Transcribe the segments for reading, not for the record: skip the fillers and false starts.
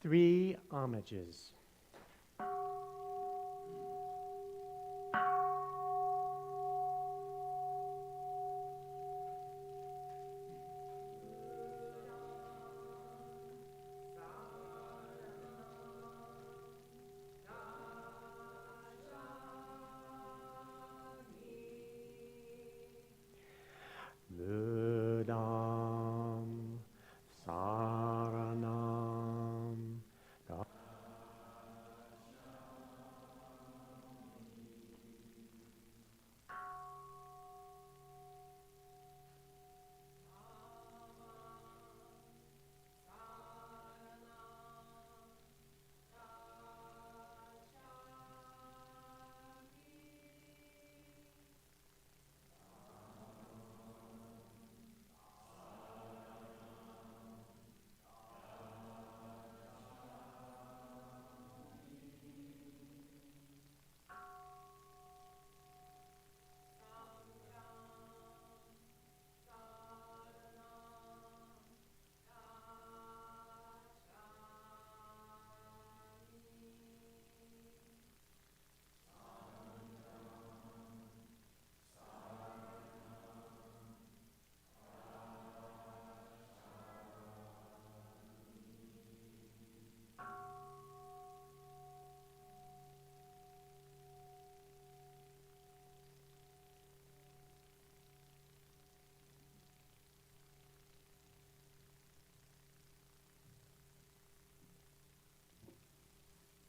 Three homages. Budam Saranam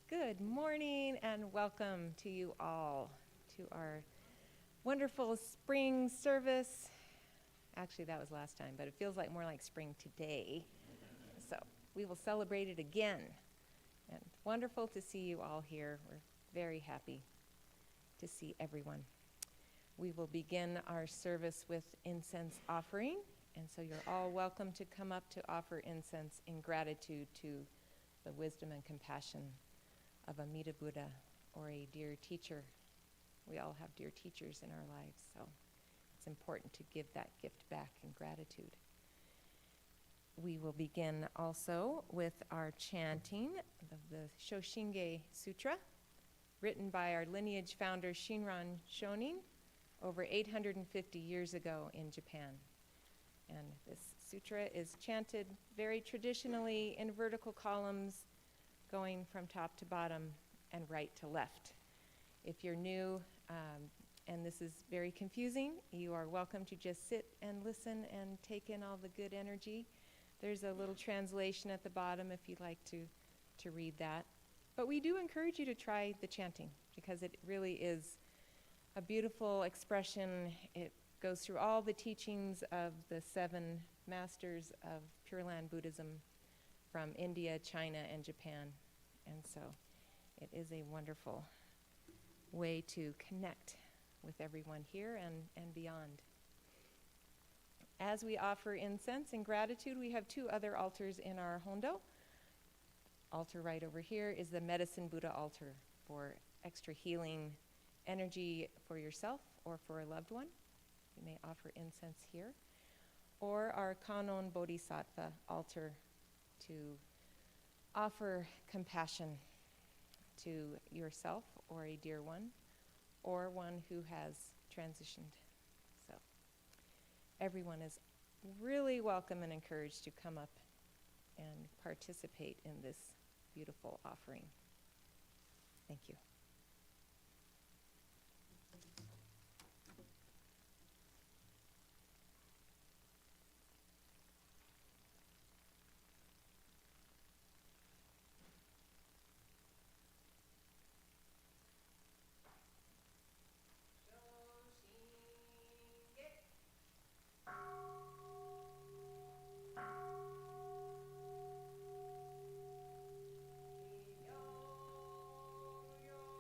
Good morning and welcome to you all to our wonderful spring service. Actually, that was last time, but it feels like more like spring today. So we will celebrate it again. And wonderful to see you all here. We're very happy to see everyone. We will begin our service with incense offering. And so you're all welcome to come up to offer incense in gratitude to the wisdom and compassion of Amida Buddha or a dear teacher. We all have dear teachers in our lives, so it's important to give that gift back in gratitude. We will begin also with our chanting of the Shoshinge Sutra, written by our lineage founder Shinran Shonin over 850 years ago in Japan. And this sutra is chanted very traditionally in vertical columns, going from top to bottom and right to left. If you're new and this is very confusing, you are welcome to just sit and listen and take in all the good energy. There's a little translation at the bottom if you'd like to read that. But we do encourage you to try the chanting because it really is a beautiful expression. It goes through all the teachings of the 7 masters of Pure Land Buddhism from India, China, and Japan. And so it is a wonderful way to connect with everyone here and beyond. As we offer incense in gratitude, we have 2 other altars in our hondo. Altar right over here is the Medicine Buddha altar for extra healing energy for yourself or for a loved one. You may offer incense here. Or our Kanon Bodhisattva altar to offer compassion to yourself or a dear one, or one who has transitioned. So everyone is really welcome and encouraged to come up and participate in this beautiful offering. Thank you. Yo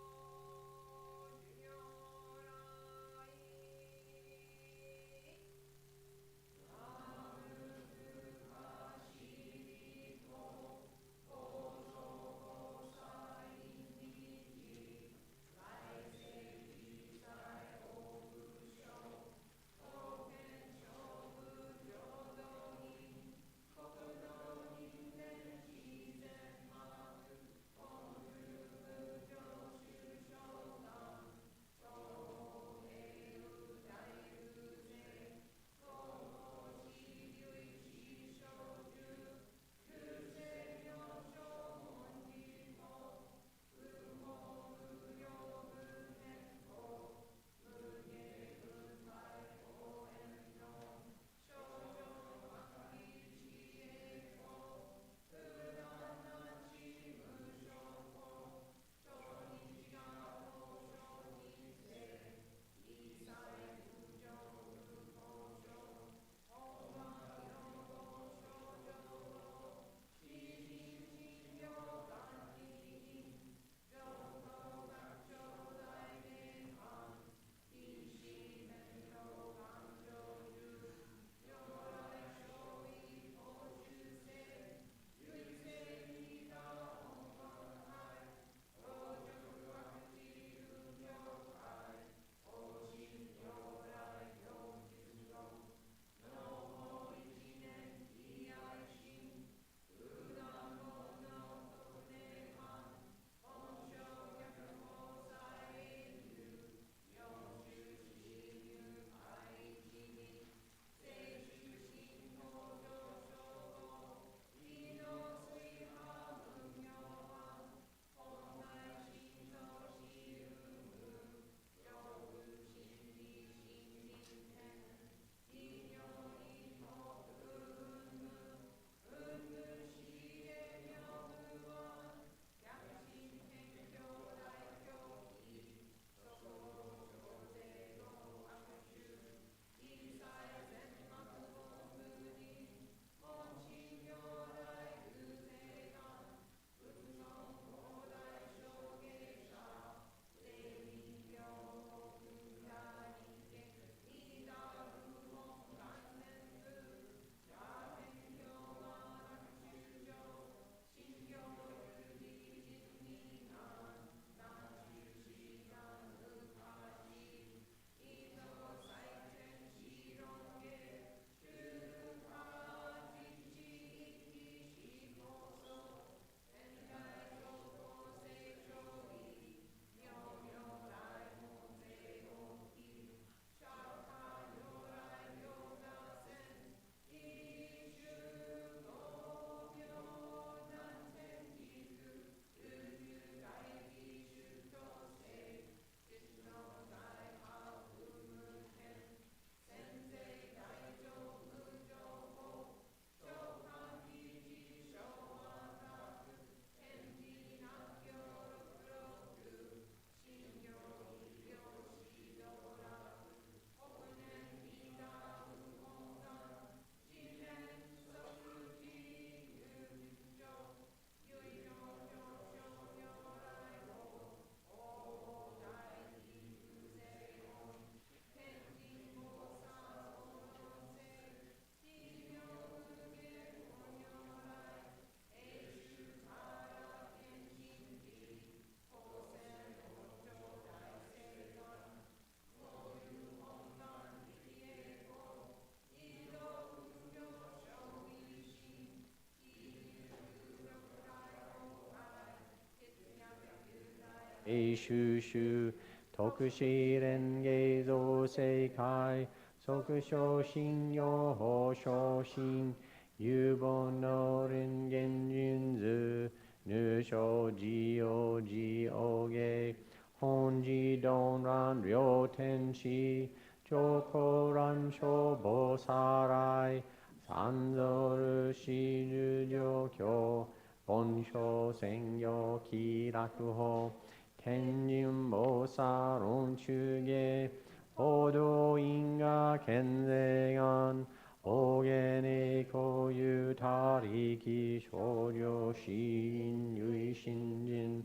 永修修特使連芸造世界即昇進用法昇進有本の人間人図入所自由自由芸本自動乱両天使超高乱消防さらい三蔵るし十条教本書専用気楽法天人菩薩論中下報道因果健全願大元栄光有他力少女死因唯信心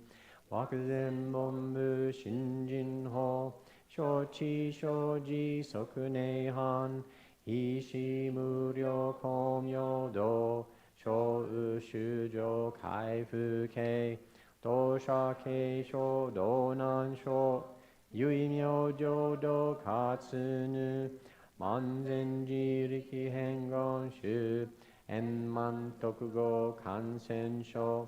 惑前本部新人法承知承持即内藩意志無量光明道小雨修上開復系道者継承道南省唯名浄土活ぬ万全自力変願主円満特合感染症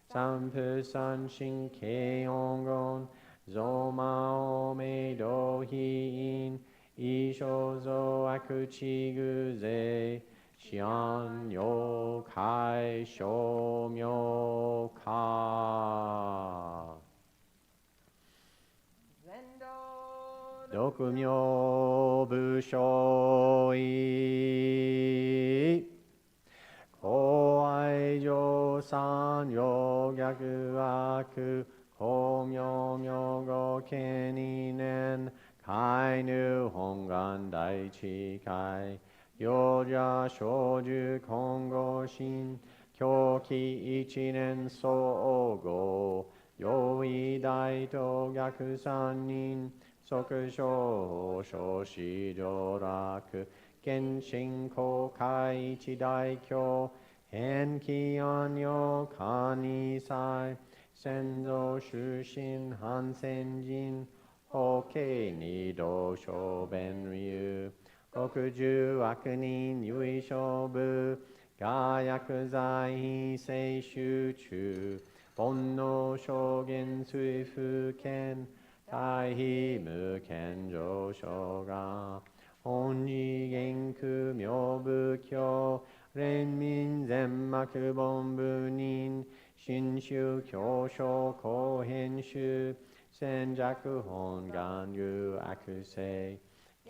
三不三心慶音言造魔明道非因異生造悪地偶税思案妖怪消妙化独名武将意公愛上三両逆悪公明明後見二年開入本願大智慧幼者少女今後心狂気一年総合用意大と逆三人即小小子上楽見信公開一大教変気安養官二祭先祖出身反戦人法慶二道小弁流国十悪人唯勝部雅薬剤非摂取中煩悩証言追復権大非無権上昇が本次元空妙仏教連民全幕本部人新宗教書後編集戦弱本願有悪性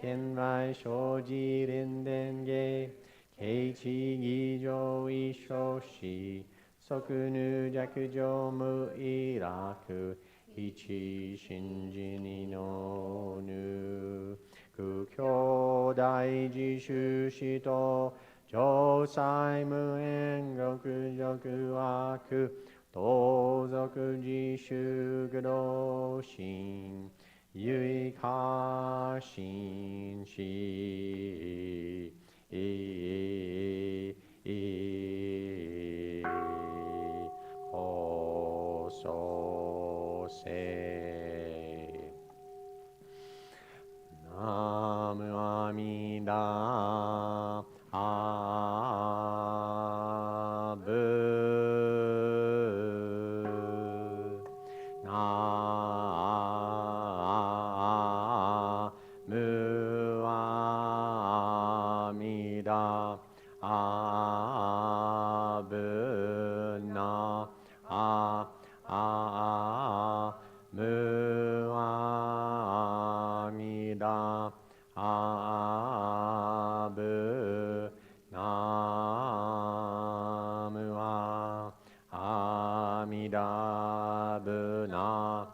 見来生じ連伝芸慶地義上一生死即無弱上無意楽一信じにのぬ苦境大自修士と上妻無縁極辱悪同族自修愚道心唯過信しこそせナムアミダアブナムアミダアブナムアミダアブナムアミダブナ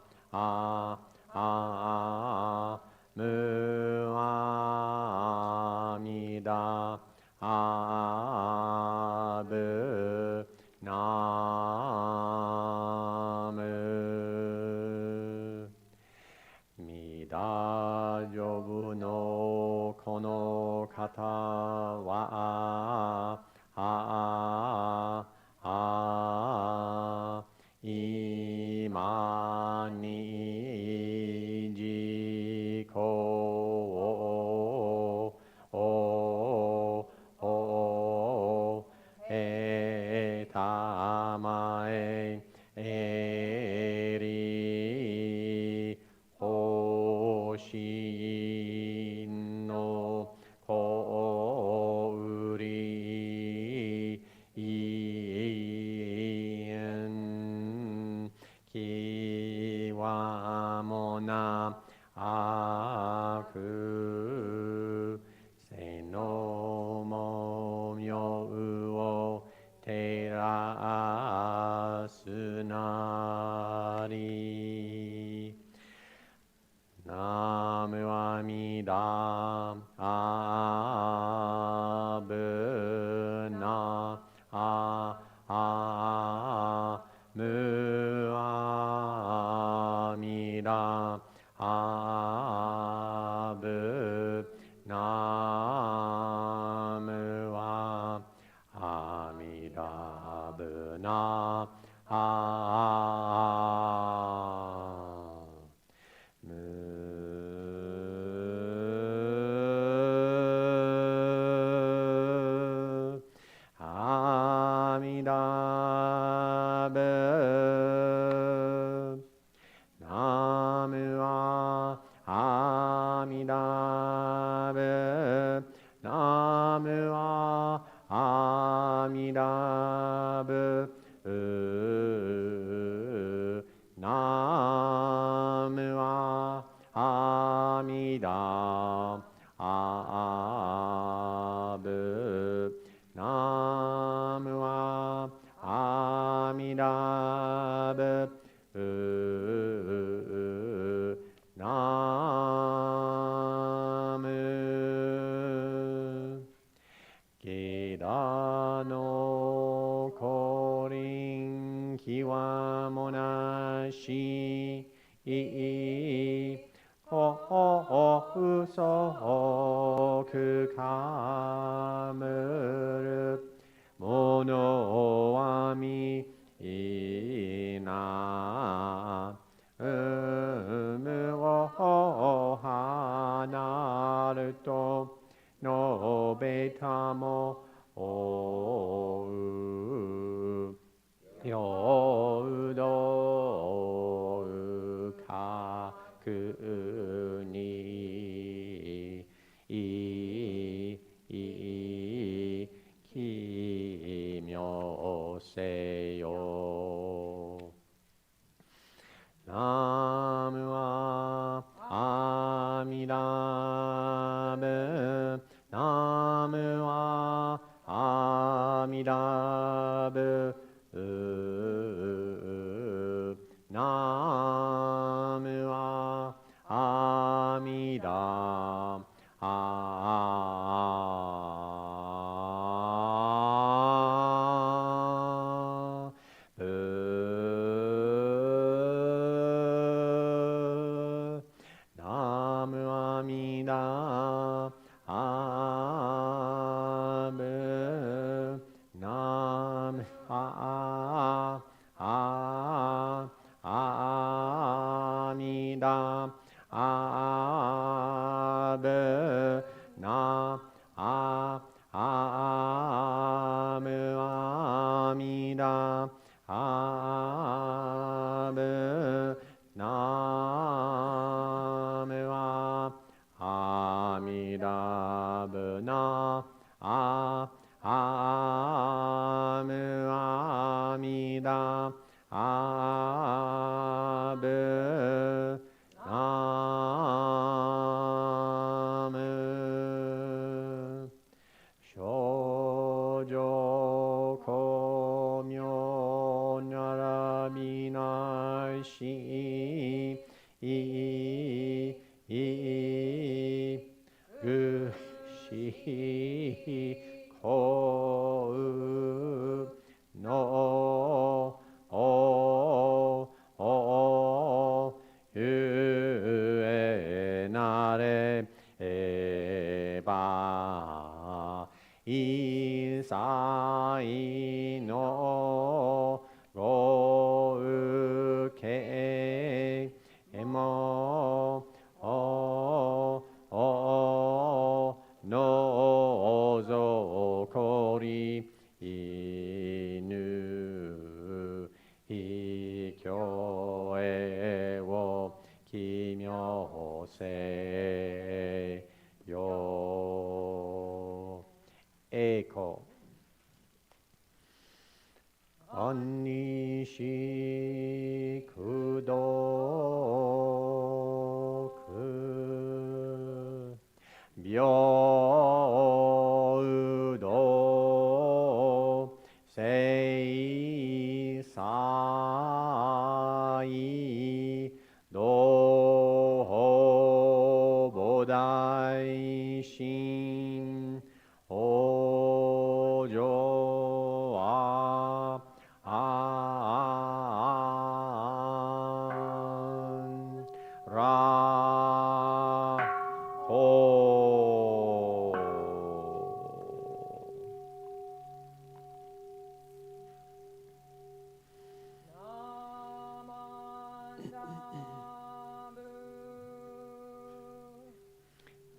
ムアミダアブナムミダジョブのこの方は今に自己をたまえりゲダの降臨極もなしお嘘くかむるものはみいなむを離ると述べたもおうようどうかくに奇妙せよナムは阿弥陀仏ナムは阿弥陀仏ナムは阿弥陀ナムアミダアブナムアミダアブナムアミダアブナムは阿弥陀仏なあむ阿弥陀あぶなむ少女光明ならびなしぐしこうのゆえなればいさいのご受けものぞこりぬひきょえを奇妙せよ栄光安にしくどく平等聖祭同菩提心往生はらほ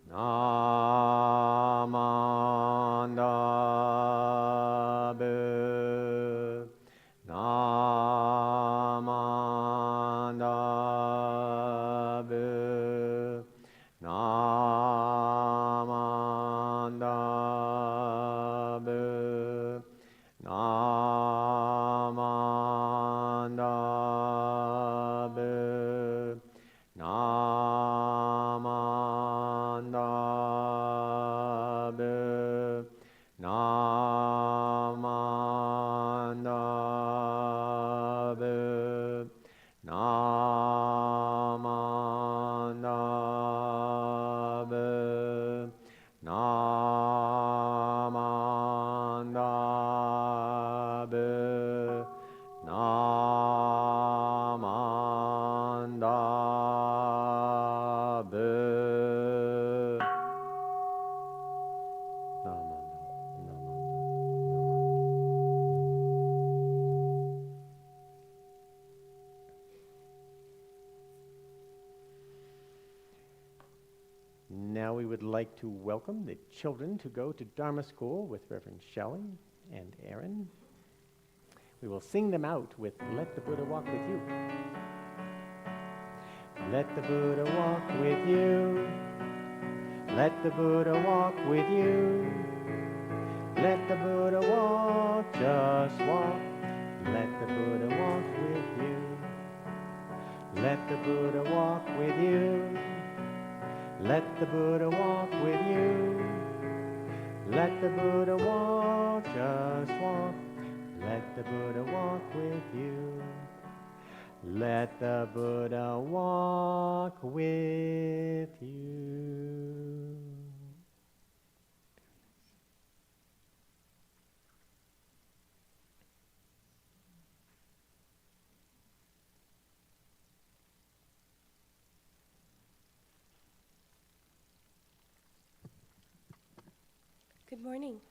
ナマンダブナマンダブナマンダブナマンダブナマンダブナ like to welcome the children to go to Dharma School with Reverend Shelley and Aaron. We will sing them out with Let the Buddha Walk With You. Let the Buddha walk with you. Let the Buddha walk with you. Let the Buddha walk, just walk. Let the Buddha walk with you. Let the Buddha walk with you. Let the Buddha walk with you. Let the Buddha walk, just walk. Let the Buddha walk with you. Let the Buddha walk with you. Good morning.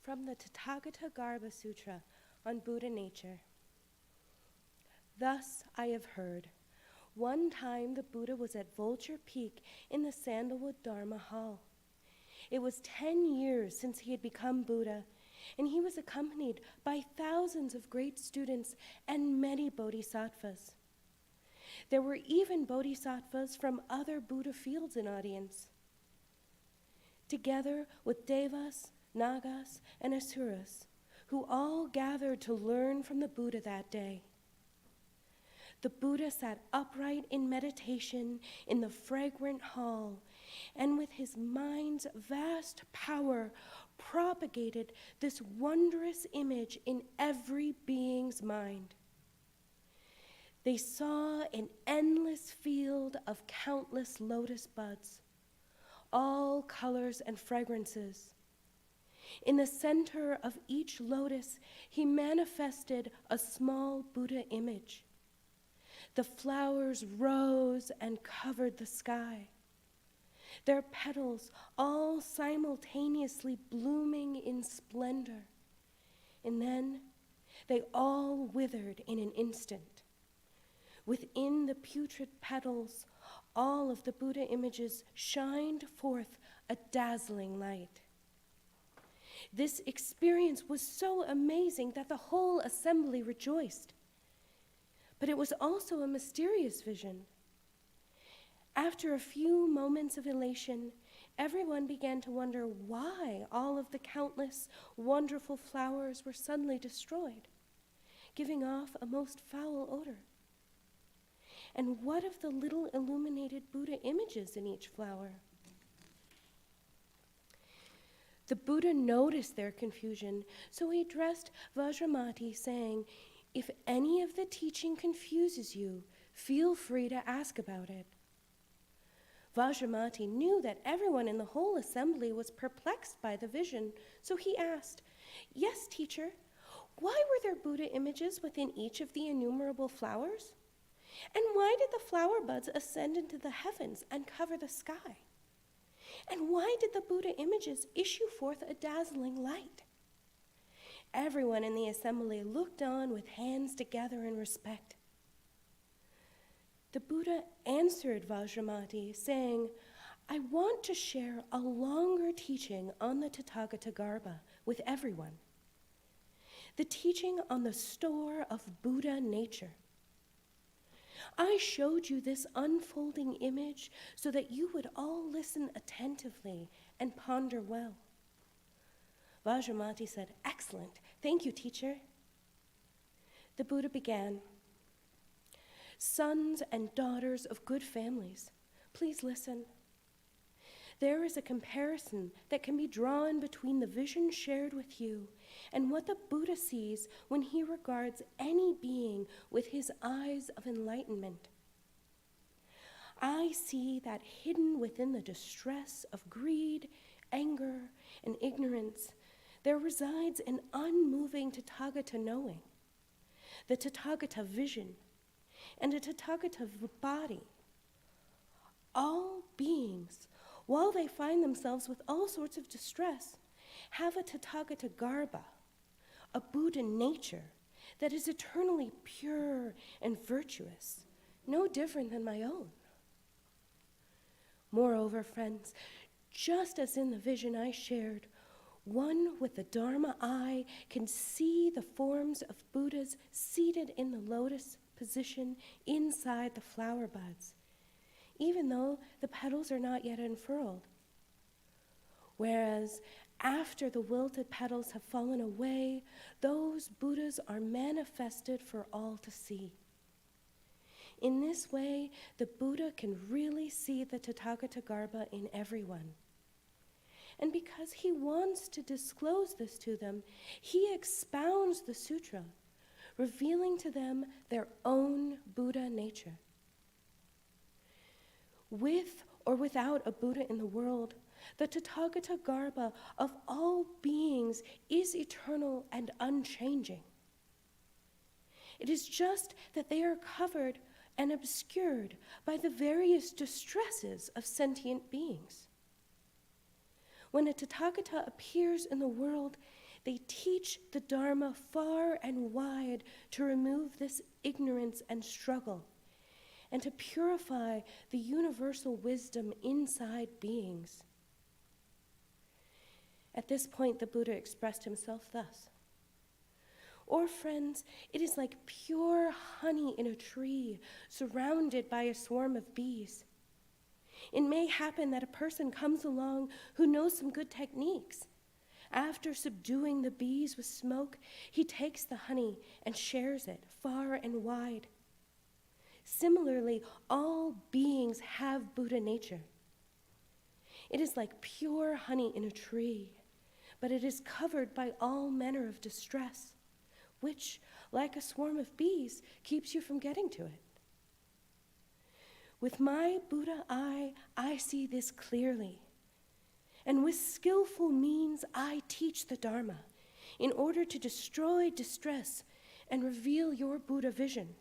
From the Tathagata Garbha Sutra on Buddha nature. Thus I have heard. One time the Buddha was at Vulture Peak in the Sandalwood Dharma Hall. It was 10 years since he had become Buddha, and he was accompanied by thousands of great students and many bodhisattvas. There were even bodhisattvas from other Buddha fields in audience. Together with Devas, Nagas, and Asuras, who all gathered to learn from the Buddha that day. The Buddha sat upright in meditation in the fragrant hall, and with his mind's vast power propagated this wondrous image in every being's mind. They saw an endless field of countless lotus buds, all colors and fragrances. In the center of each lotus, he manifested a small Buddha image. The flowers rose and covered the sky, their petals all simultaneously blooming in splendor. And then they all withered in an instant. Within the putrid petals, all of the Buddha images shined forth a dazzling light. This experience was so amazing that the whole assembly rejoiced. But it was also a mysterious vision. After a few moments of elation, everyone began to wonder why all of the countless wonderful flowers were suddenly destroyed, giving off a most foul odor. And what of the little illuminated Buddha images in each flower? The Buddha noticed their confusion, so he addressed Vajramati, saying, "If any of the teaching confuses you, feel free to ask about it." Vajramati knew that everyone in the whole assembly was perplexed by the vision, so he asked, "Yes, teacher, why were there Buddha images within each of the innumerable flowers? And why did the flower buds ascend into the heavens and cover the sky? And why did the Buddha images issue forth a dazzling light?" Everyone in the assembly looked on with hands together in respect. The Buddha answered Vajramati, saying, "I want to share a longer teaching on the Tathagata Garbha with everyone. The teaching on the store of Buddha nature. I showed you this unfolding image so that you would all listen attentively and ponder well." Vajramati said, "Excellent. Thank you, teacher." The Buddha began, "Sons and daughters of good families, please listen. There is a comparison that can be drawn between the vision shared with you and what the Buddha sees when he regards any being with his eyes of enlightenment. I see that hidden within the distress of greed, anger, and ignorance, there resides an unmoving Tathagata knowing, the Tathagata vision, and a Tathagata body. All beings, while they find themselves with all sorts of distress, have a Tathagata Garbha, a Buddha nature that is eternally pure and virtuous, no different than my own. Moreover, friends, just as in the vision I shared, one with the Dharma eye can see the forms of Buddhas seated in the lotus position inside the flower buds, even though the petals are not yet unfurled. Whereas after the wilted petals have fallen away, those Buddhas are manifested for all to see. In this way, the Buddha can really see the Tathagatagarbha in everyone. And because he wants to disclose this to them, he expounds the sutra, revealing to them their own Buddha nature. With or without a Buddha in the world, the Tathagatagarbha of all beings is eternal and unchanging. It is just that they are covered and obscured by the various distresses of sentient beings. When a Tathagata appears in the world, they teach the Dharma far and wide to remove this ignorance and struggle, and to purify the universal wisdom inside beings. At this point, the Buddha expressed himself thus: "Or friends, it is like pure honey in a tree, surrounded by a swarm of bees. It may happen that a person comes along who knows some good techniques. After subduing the bees with smoke, he takes the honey and shares it far and wide. Similarly, all beings have Buddha nature. It is like pure honey in a tree, but it is covered by all manner of distress, which, like a swarm of bees, keeps you from getting to it. With my Buddha eye, I see this clearly, and with skillful means I teach the Dharma in order to destroy distress and reveal your Buddha vision."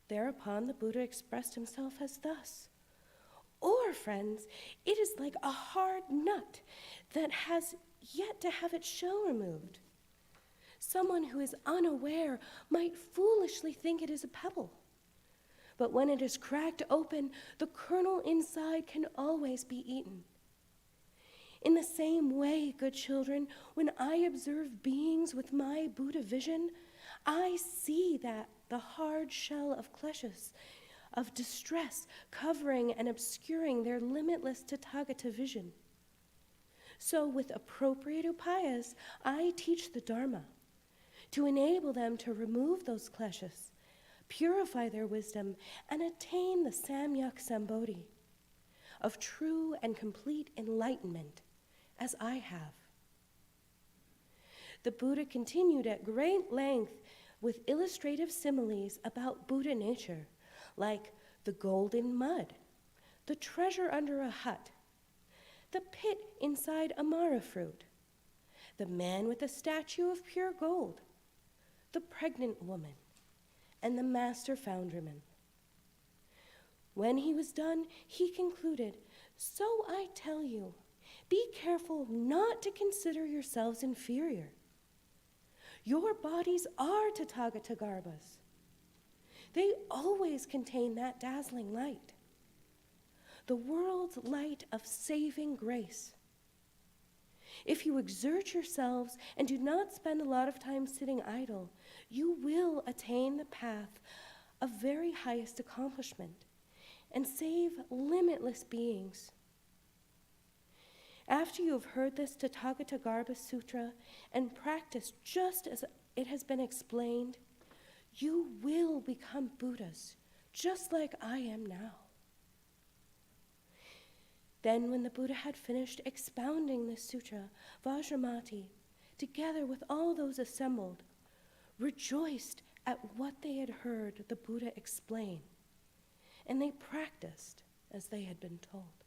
Thereupon the Buddha expressed himself as thus: "Or, friends, it is like a hard nut that has yet to have its shell removed. Someone who is unaware might foolishly think it is a pebble. But when it is cracked open, the kernel inside can always be eaten. In the same way, good children, when I observe beings with my Buddha vision, I see that the hard shell of kleshas, of distress, covering and obscuring their limitless Tathagata vision. So with appropriate upayas, I teach the Dharma to enable them to remove those kleshas, purify their wisdom, and attain the Samyak Sambodhi of true and complete enlightenment, as I have." The Buddha continued at great length with illustrative similes about Buddha nature, like the golden mud, the treasure under a hut, the pit inside amara fruit, the man with a statue of pure gold, the pregnant woman, and the master foundryman. When he was done, he concluded, "So I tell you, be careful not to consider yourselves inferior. Your bodies are Tathagatagarbhas. They always contain that dazzling light, the world's light of saving grace. If you exert yourselves and do not spend a lot of time sitting idle, you will attain the path of very highest accomplishment and save limitless beings. After you have heard this Tathagatagarbha Sutra and practiced just as it has been explained, you will become Buddhas, just like I am now." Then when the Buddha had finished expounding this sutra, Vajramati, together with all those assembled, rejoiced at what they had heard the Buddha explain, and they practiced as they had been told.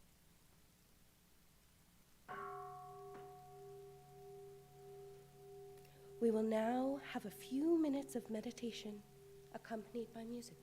We will now have a few minutes of meditation accompanied by music.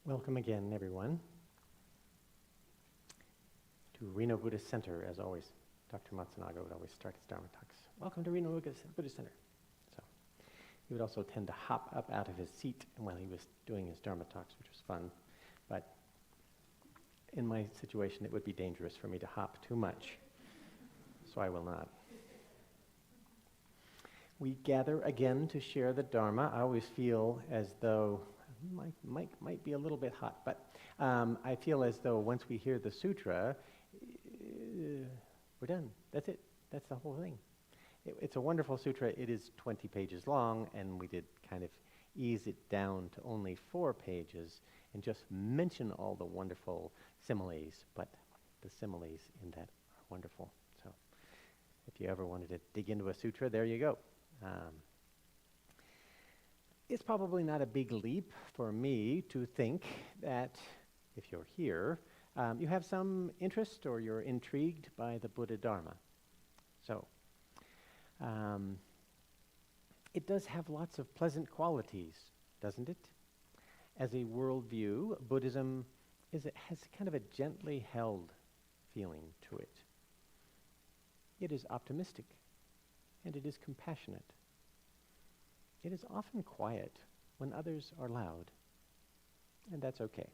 Welcome again, everyone, to Reno Buddhist Center, as always. Dr. Matsunaga would always start his Dharma talks. Welcome to Reno Buddhist Center. So he would also tend to hop up out of his seat while he was doing his Dharma talks, which was fun. But in my situation, it would be dangerous for me to hop too much, so I will not. We gather again to share the Dharma. I always feel as though my mic might be a little bit hot, but I feel as though once we hear the sutra, we're done. That's it. That's the whole thing. It's a wonderful sutra. It is 20 pages long, and we did kind of ease it down to only 4 pages and just mention all the wonderful similes, but the similes in that are wonderful. So if you ever wanted to dig into a sutra, there you go. It's probably not a big leap for me to think that if you're here, you have some interest or you're intrigued by the Buddha Dharma. So, it does have lots of pleasant qualities, doesn't it? As a worldview, Buddhism has kind of a gently held feeling to it. It is optimistic, and it is compassionate. It is often quiet when others are loud, and that's okay.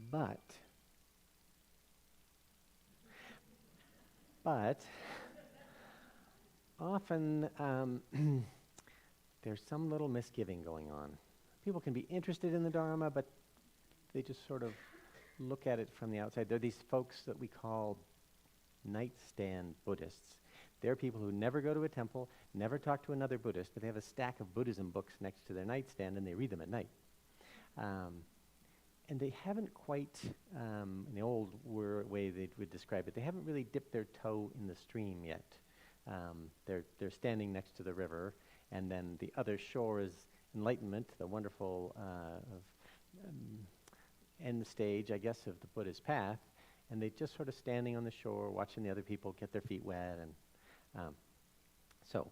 But often there's some little misgiving going on. People can be interested in the Dharma, but they just sort of look at it from the outside. There are these folks that we call nightstand Buddhists. They're people who never go to a temple, never talk to another Buddhist, but they have a stack of Buddhism books next to their nightstand and they read them at night. And they haven't quite, in the old way they would describe it, they haven't really dipped their toe in the stream yet. They're standing next to the river, and then the other shore is enlightenment, the wonderful end stage, I guess, of the Buddha's path, and they're just sort of standing on the shore, watching the other people get their feet wet, and so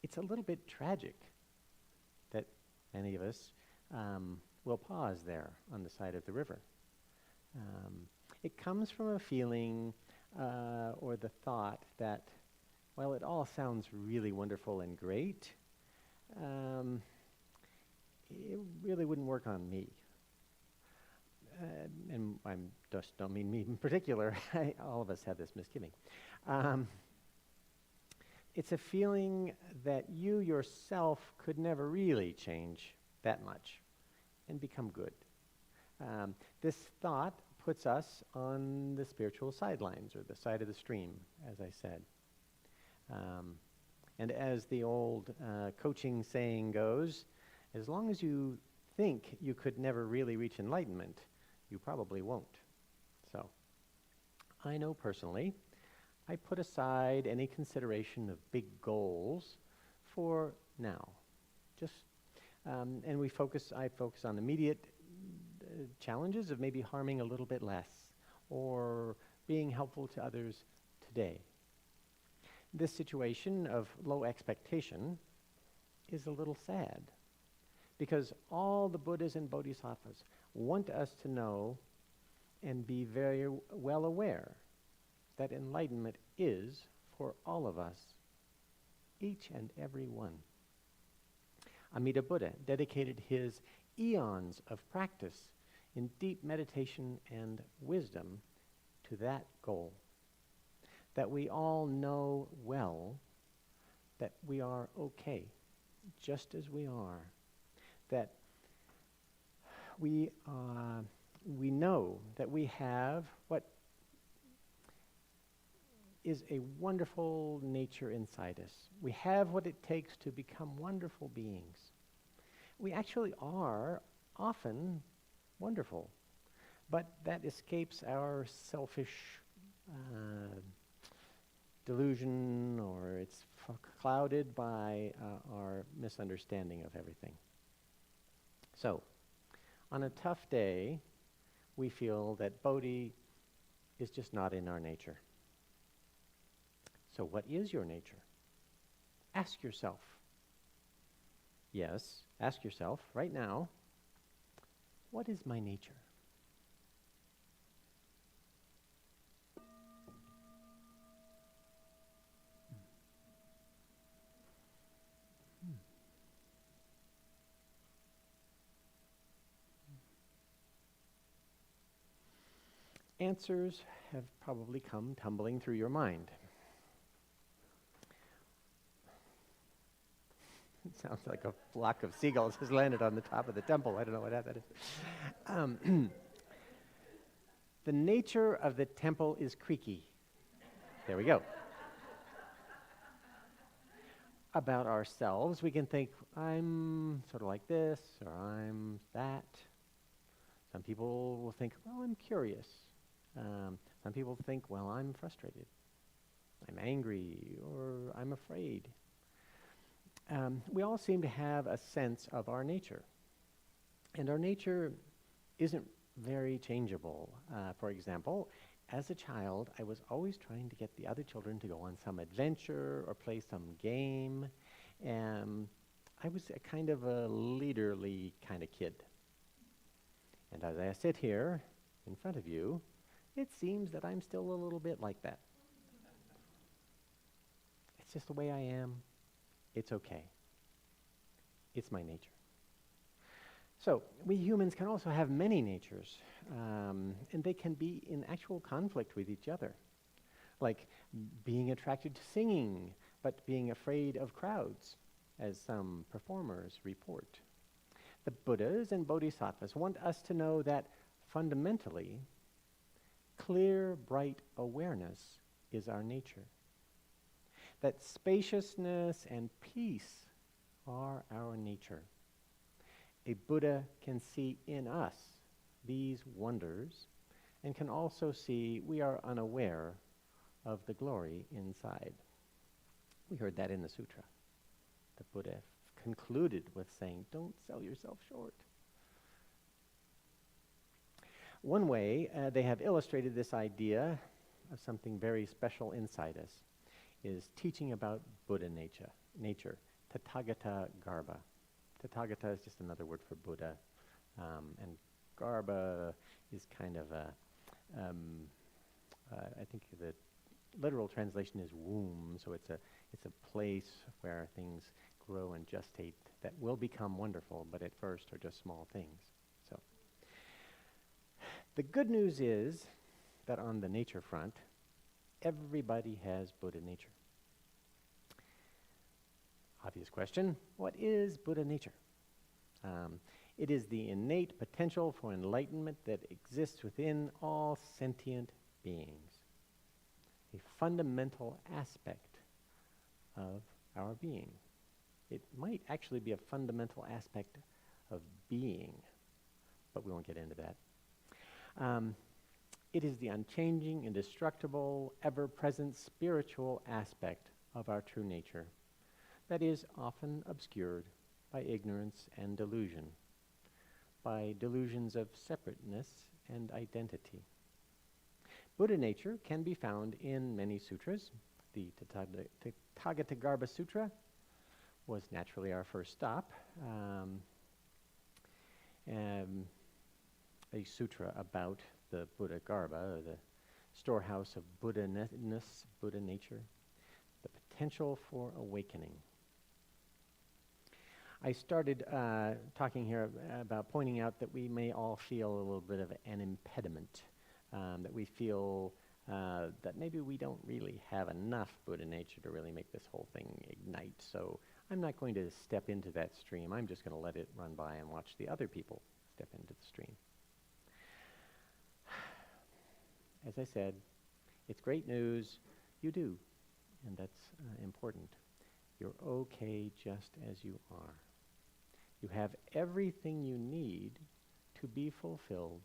it's a little bit tragic that many of us will pause there on the side of the river. It comes from a feeling or the thought that, well, it all sounds really wonderful and great. It really wouldn't work on me. And I just don't mean me in particular. All of us have this misgiving. It's a feeling that you yourself could never really change that much and become good. This thought puts us on the spiritual sidelines, or the side of the stream, as I said. And as the old coaching saying goes, as long as you think you could never really reach enlightenment, you probably won't. So, I know personally, I put aside any consideration of big goals for now. Just, and I focus on immediate challenges of maybe harming a little bit less, or being helpful to others today. This situation of low expectation is a little sad, because all the Buddhas and Bodhisattvas want us to know and be very well aware that enlightenment is for all of us, each and every one. Amida Buddha dedicated his eons of practice in deep meditation and wisdom to that goal, that we all know well that we are okay, just as we are, that we know that we have what is a wonderful nature inside us. We have what it takes to become wonderful beings. We actually are often wonderful, but that escapes our selfish delusion, or it's clouded by our misunderstanding of everything. So, on a tough day, we feel that Bodhi is just not in our nature. So what is your nature? Ask yourself. Yes, ask yourself right now, what is my nature? Answers have probably come tumbling through your mind. It sounds like a flock of seagulls has landed on the top of the temple. I don't know what that is. The nature of the temple is creaky. There we go. About ourselves, we can think, I'm sort of like this, or I'm that. Some people will think, well, I'm curious. Some people think, well, I'm frustrated. I'm angry, or I'm afraid. We all seem to have a sense of our nature. And our nature isn't very changeable. For example, as a child, I was always trying to get the other children to go on some adventure or play some game. I was a kind of a leaderly kind of kid. And as I sit here in front of you, it seems that I'm still a little bit like that. It's just the way I am. It's okay. It's my nature. So, we humans can also have many natures, and they can be in actual conflict with each other, like being attracted to singing, but being afraid of crowds, as some performers report. The Buddhas and Bodhisattvas want us to know that fundamentally, clear, bright awareness is our nature. That spaciousness and peace are our nature. A Buddha can see in us these wonders and can also see we are unaware of the glory inside. We heard that in the sutra. The Buddha concluded with saying, don't sell yourself short. One way they have illustrated this idea of something very special inside us is teaching about Buddha nature, Tathagata Garbha. Tathagata is just another word for Buddha, and Garbha is kind of I think the literal translation is womb, so it's a place where things grow and gestate that will become wonderful, but at first are just small things. So the good news is that on the nature front, everybody has Buddha nature. Obvious question, what is Buddha nature? It is the innate potential for enlightenment that exists within all sentient beings, a fundamental aspect of our being. It might actually be a fundamental aspect of being, but we won't get into that. It is the unchanging, indestructible, ever-present spiritual aspect of our true nature that is often obscured by ignorance and delusion, by delusions of separateness and identity. Buddha nature can be found in many sutras. The Tathagatagarbha Sutra was naturally our first stop. A sutra about the Buddha Garbha, or the storehouse of Buddha-ness, Buddha nature, the potential for awakening. I started talking here about pointing out that we may all feel a little bit of an impediment, that we feel that maybe we don't really have enough Buddha nature to really make this whole thing ignite. So I'm not going to step into that stream. I'm just going to let it run by and watch the other people step into the stream. As I said, it's great news. You do, and that's important. You're okay just as you are. You have everything you need to be fulfilled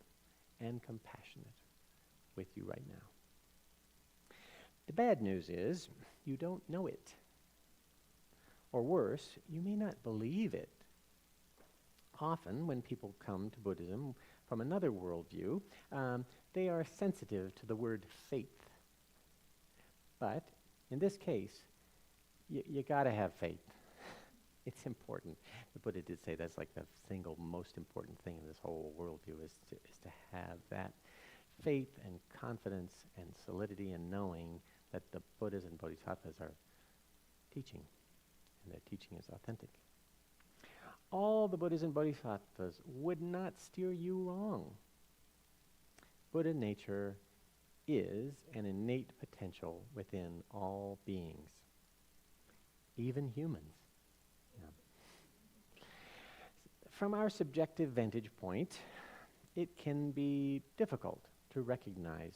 and compassionate with you right now. The bad news is you don't know it. Or worse, you may not believe it. Often when people come to Buddhism from another worldview, they are sensitive to the word faith. But in this case, you got to have faith. It's important. The Buddha did say that's like the single most important thing in this whole worldview is to have that faith and confidence and solidity and knowing that the Buddhas and Bodhisattvas are teaching, and their teaching is authentic. All the Buddhas and Bodhisattvas would not steer you wrong. Buddha nature is an innate potential within all beings, even humans. Yeah. From our subjective vantage point, it can be difficult to recognize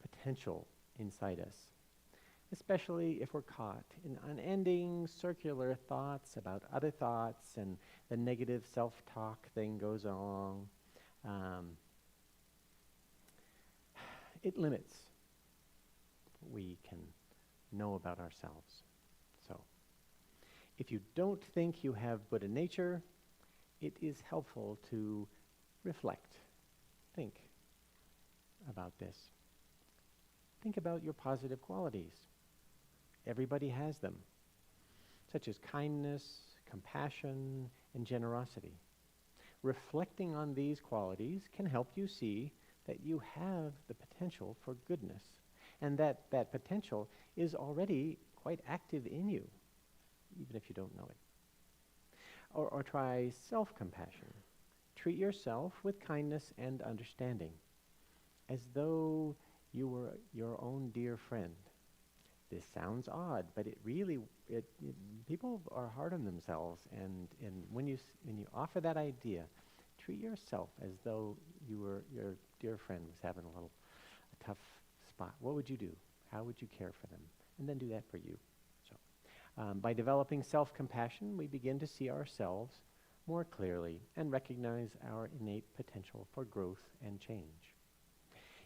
potential inside us, especially if we're caught in unending circular thoughts about other thoughts and the negative self-talk thing goes on. It limits what we can know about ourselves. So, if you don't think you have Buddha nature, it is helpful to reflect, think about this. Think about your positive qualities. Everybody has them, such as kindness, compassion, and generosity. Reflecting on these qualities can help you see that you have the potential for goodness, and that potential is already quite active in you, even if you don't know it. Or try self-compassion. Treat yourself with kindness and understanding, as though you were your own dear friend. This sounds odd, but people are hard on themselves, and when you offer that idea, treat yourself as though your dear friend was having a tough spot. What would you do? How would you care for them? And then do that for you. So, by developing self-compassion, we begin to see ourselves more clearly and recognize our innate potential for growth and change.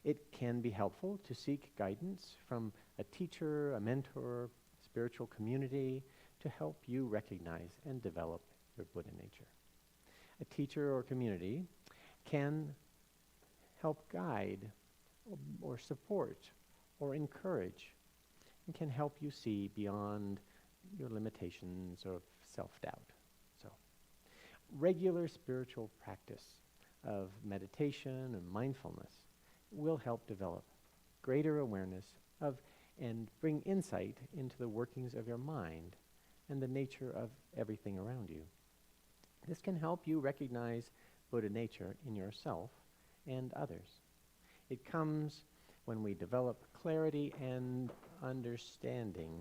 It can be helpful to seek guidance from a teacher, a mentor, spiritual community to help you recognize and develop your Buddha nature. A teacher or community can help guide or support or encourage and can help you see beyond your limitations of self-doubt. So, regular spiritual practice of meditation and mindfulness will help develop greater awareness of and bring insight into the workings of your mind and the nature of everything around you. This can help you recognize Buddha nature in yourself and others. It comes when we develop clarity and understanding.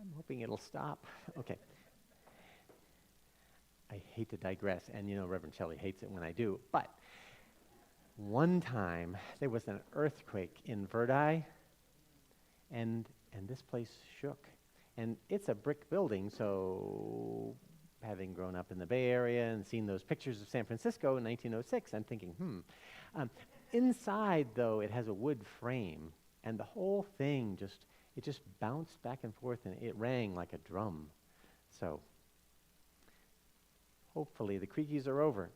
I'm hoping it'll stop. Okay. I hate to digress, and Reverend Shelley hates it when I do, but one time there was an earthquake in Verdi, and this place shook. And it's a brick building, so having grown up in the Bay Area and seen those pictures of San Francisco in 1906, I'm thinking, inside, though, it has a wood frame, and the whole thing just bounced back and forth, and it rang like a drum. So, hopefully the creakies are over.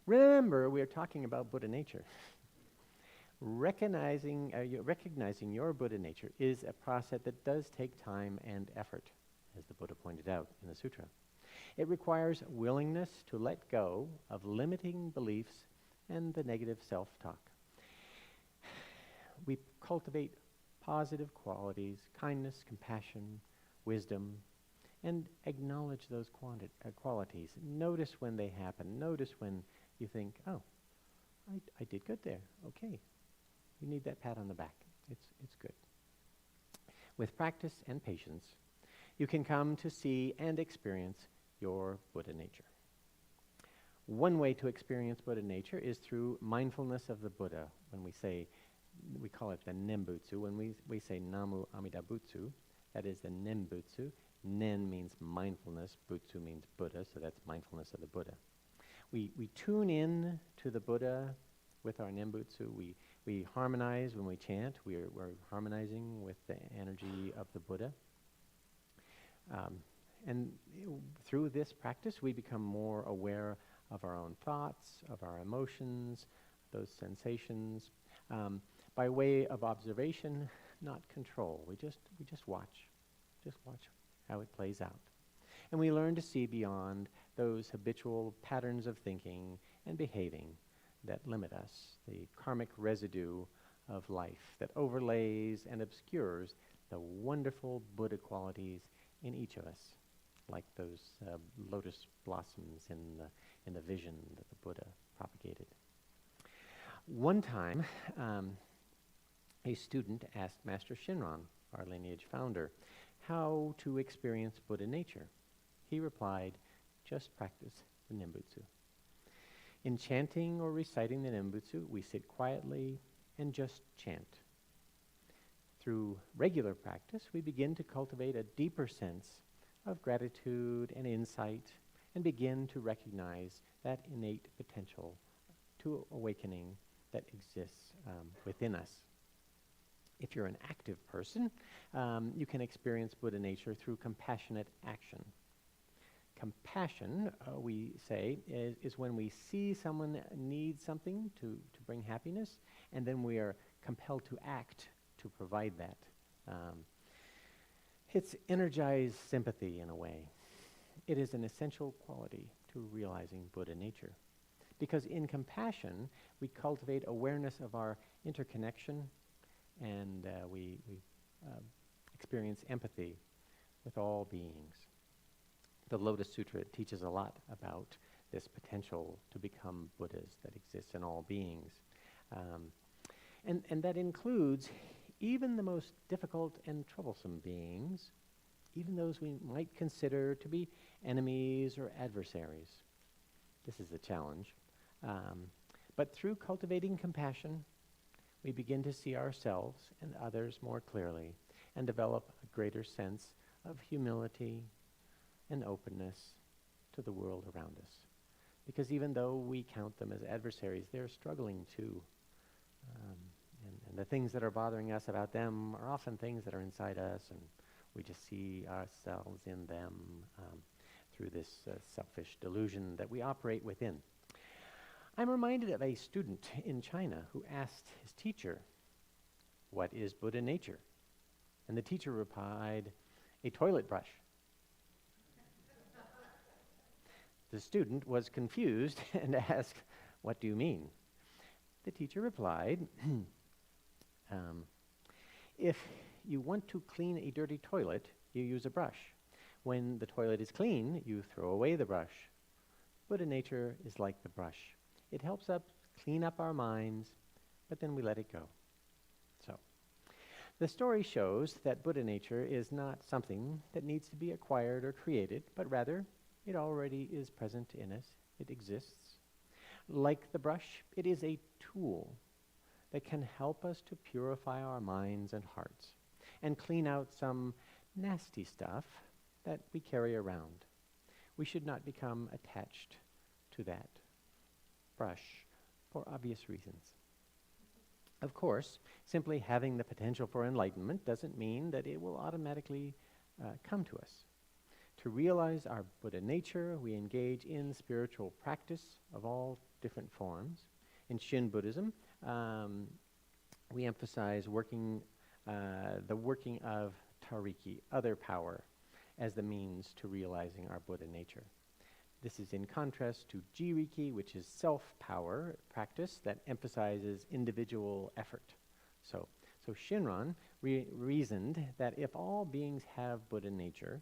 Remember, we are talking about Buddha nature. Recognizing your Buddha nature is a process that does take time and effort, as the Buddha pointed out in the sutra. It requires willingness to let go of limiting beliefs and the negative self-talk. We cultivate positive qualities, kindness, compassion, wisdom, and acknowledge those qualities. Notice when they happen. Notice when you think, oh, I did good there. Okay. You need that pat on the back. It's good. With practice and patience, you can come to see and experience your Buddha nature. One way to experience Buddha nature is through mindfulness of the Buddha. When we call it the Nembutsu. When we say Namu Amida Butsu, that is the Nembutsu. Nen means mindfulness, Butsu means Buddha, so that's mindfulness of the Buddha. We tune in to the Buddha with our Nembutsu. We harmonize when we chant. We're harmonizing with the energy of the Buddha. And through this practice, we become more aware of our own thoughts, of our emotions, those sensations. By way of observation, not control. We just watch. Just watch how it plays out. And we learn to see beyond those habitual patterns of thinking and behaving that limit us, the karmic residue of life that overlays and obscures the wonderful Buddha qualities in each of us, like those lotus blossoms in the vision that the Buddha propagated. One time, a student asked Master Shinran, our lineage founder, how to experience Buddha nature. He replied, just practice the Nimbutsu. In chanting or reciting the Nimbutsu, we sit quietly and just chant. Through regular practice, we begin to cultivate a deeper sense of gratitude and insight and begin to recognize that innate potential to awakening that exists within us. If you're an active person, you can experience Buddha nature through compassionate action. Compassion, we say, is when we see someone needs something to bring happiness, and then we are compelled to act to provide that. It's energized sympathy in a way. It is an essential quality to realizing Buddha nature. Because in compassion, we cultivate awareness of our interconnection, and we experience empathy with all beings. The Lotus Sutra teaches a lot about this potential to become Buddhas that exists in all beings. And that includes even the most difficult and troublesome beings, even those we might consider to be enemies or adversaries. This is the challenge. But through cultivating compassion, we begin to see ourselves and others more clearly and develop a greater sense of humility and openness to the world around us. Because even though we count them as adversaries, they're struggling too. And the things that are bothering us about them are often things that are inside us, and we just see ourselves in them through this selfish delusion that we operate within. I'm reminded of a student in China who asked his teacher, "What is Buddha nature?" And the teacher replied, "A toilet brush." The student was confused and asked, "What do you mean?" The teacher replied, if you want to clean a dirty toilet, you use a brush. When the toilet is clean, you throw away the brush. Buddha nature is like the brush. It helps us clean up our minds, but then we let it go. So, the story shows that Buddha nature is not something that needs to be acquired or created, but rather it already is present in us. It exists. Like the brush, it is a tool that can help us to purify our minds and hearts and clean out some nasty stuff that we carry around. We should not become attached to that brush for obvious reasons. Of course, simply having the potential for enlightenment doesn't mean that it will automatically come to us. To realize our Buddha nature, we engage in spiritual practice of all different forms. In Shin Buddhism, we emphasize the working of Tariki, other power, as the means to realizing our Buddha nature. This is in contrast to Jiriki, which is self-power practice that emphasizes individual effort. So Shinran reasoned that if all beings have Buddha nature,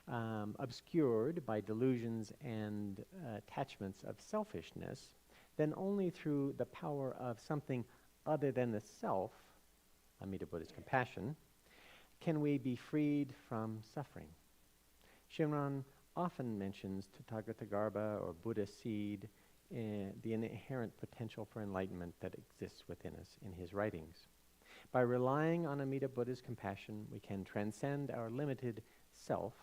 obscured by delusions and attachments of selfishness, then only through the power of something other than the self, Amida Buddha's compassion, can we be freed from suffering. Shinran often mentions Tathagatagarbha or Buddha seed, the inherent potential for enlightenment that exists within us in his writings. By relying on Amida Buddha's compassion, we can transcend our limited self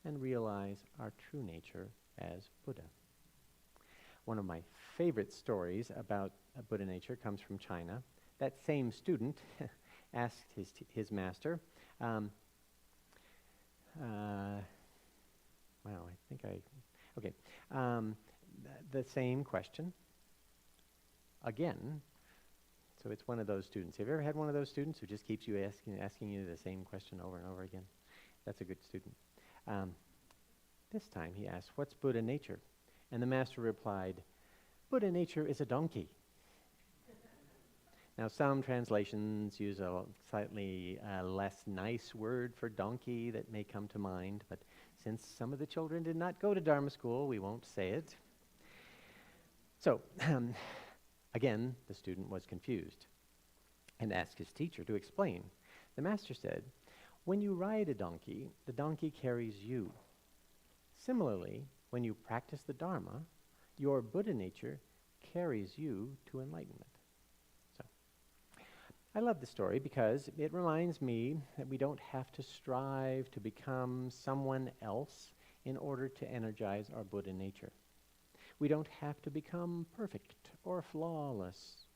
and realize our true nature as Buddha. One of my favorite stories about Buddha nature comes from China. That same student asked his master, the same question. Again, So it's one of those students. Have you ever had one of those students who just keeps you asking you the same question over and over again? That's a good student. This time he asked, "What's Buddha nature?" And the master replied, "Buddha nature is a donkey." Now, some translations use a slightly less nice word for donkey that may come to mind, but since some of the children did not go to Dharma school, we won't say it. So, again, the student was confused and asked his teacher to explain. The master said, "When you ride a donkey, the donkey carries you. Similarly, when you practice the Dharma, your Buddha nature carries you to enlightenment." So, I love the story because it reminds me that we don't have to strive to become someone else in order to energize our Buddha nature. We don't have to become perfect or flawless.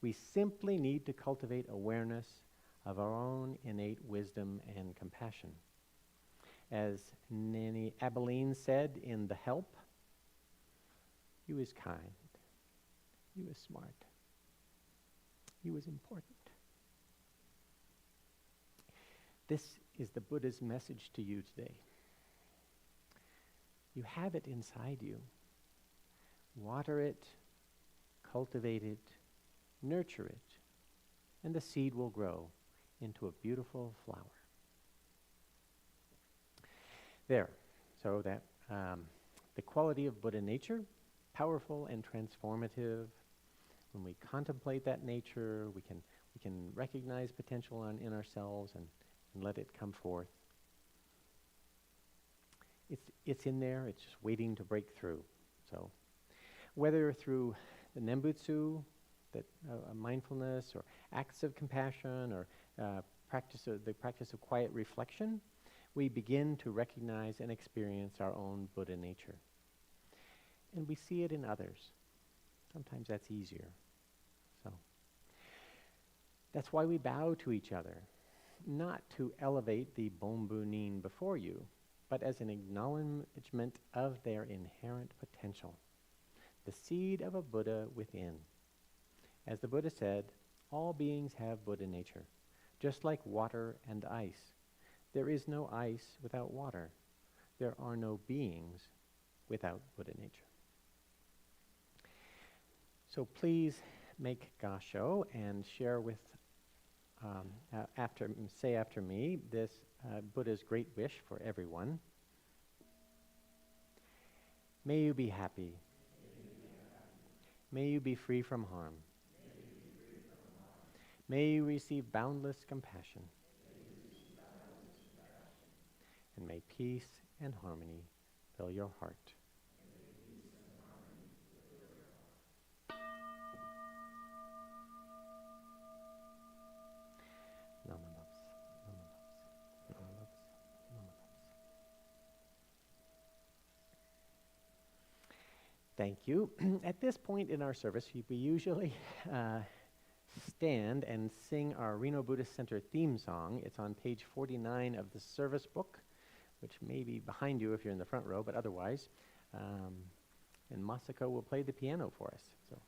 We simply need to cultivate awareness of our own innate wisdom and compassion. As Nanny Abilene said in The Help, "You is kind, you is smart, you is important." This is the Buddha's message to you today. You have it inside you. Water it, cultivate it, nurture it, and the seed will grow into a beautiful flower. There. So that the quality of Buddha nature, powerful and transformative. When we contemplate that nature, we can recognize potential in ourselves and let it come forth. It's in there. It's just waiting to break through. So, whether through the Nembutsu, that mindfulness, or acts of compassion, or the practice of quiet reflection, we begin to recognize and experience our own Buddha nature. And we see it in others. Sometimes that's easier. So that's why we bow to each other, not to elevate the Bonbu Nin before you, but as an acknowledgement of their inherent potential, the seed of a Buddha within. As the Buddha said, all beings have Buddha nature, just like water and ice. There is no ice without water. There are no beings without Buddha nature. So please make gasho and share with, say after me, this Buddha's great wish for everyone. May you be happy. May you be free from harm. May you receive boundless compassion. And may peace and harmony fill your heart. Nama loves, Nama loves, Nama loves, Nama loves. Thank you. At this point in our service, we usually stand and sing our Reno Buddhist Center theme song. It's on page 49 of the service book, which may be behind you if you're in the front row, but otherwise. And Masako will play the piano for us. So.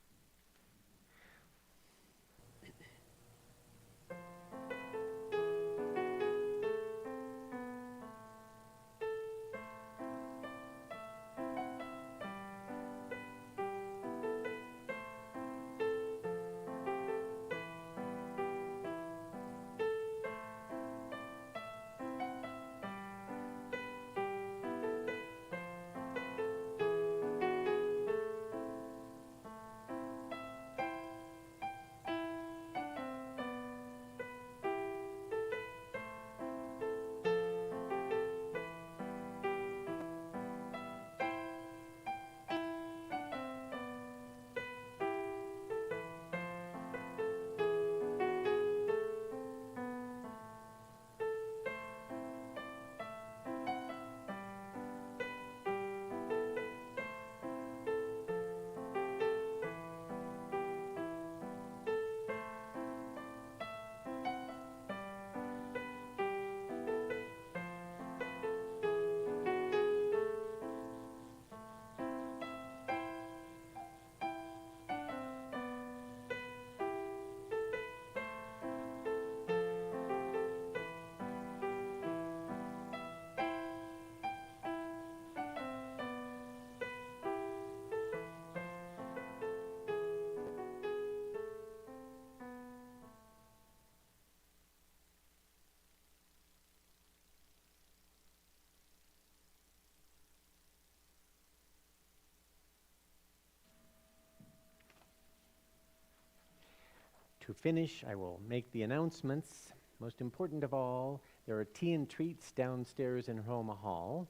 To finish, I will make the announcements. Most important of all, there are tea and treats downstairs in Roma Hall.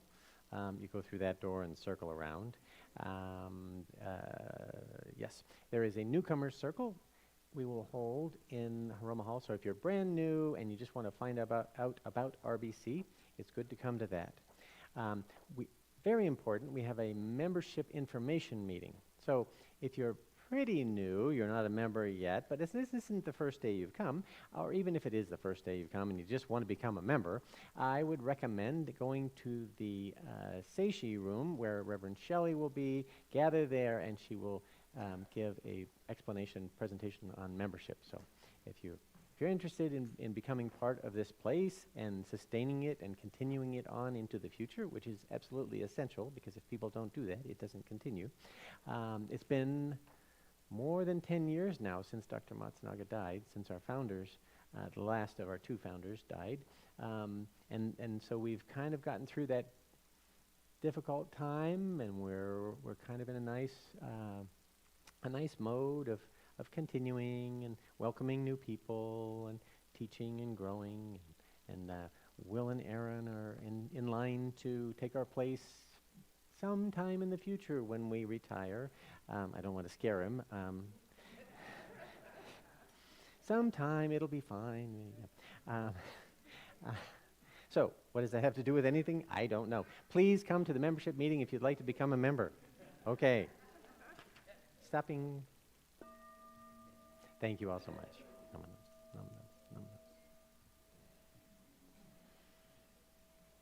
You go through that door and circle around. Yes, there is a newcomer circle we will hold in Roma Hall. So if you're brand new and you just want to find out about RBC, it's good to come to that. Very important, we have a membership information meeting. So if you're pretty new, you're not a member yet, but this isn't the first day you've come, or even if it is the first day you've come and you just want to become a member, I would recommend going to the Seishi room where Reverend Shelley will be. Gather there and she will give a presentation on membership. So if you're interested in becoming part of this place and sustaining it and continuing it on into the future, which is absolutely essential, because if people don't do that, it doesn't continue. It's been more than 10 years now since Dr. Matsunaga died, since our founders, the last of our two founders, died. And so we've kind of gotten through that difficult time, and we're kind of in a nice mode of continuing and welcoming new people and teaching and growing. And Will and Aaron are in line to take our place sometime in the future when we retire. I don't want to scare him. Sometime it'll be fine. So, what does that have to do with anything? I don't know. Please come to the membership meeting if you'd like to become a member. Okay. Stopping. Thank you all so much.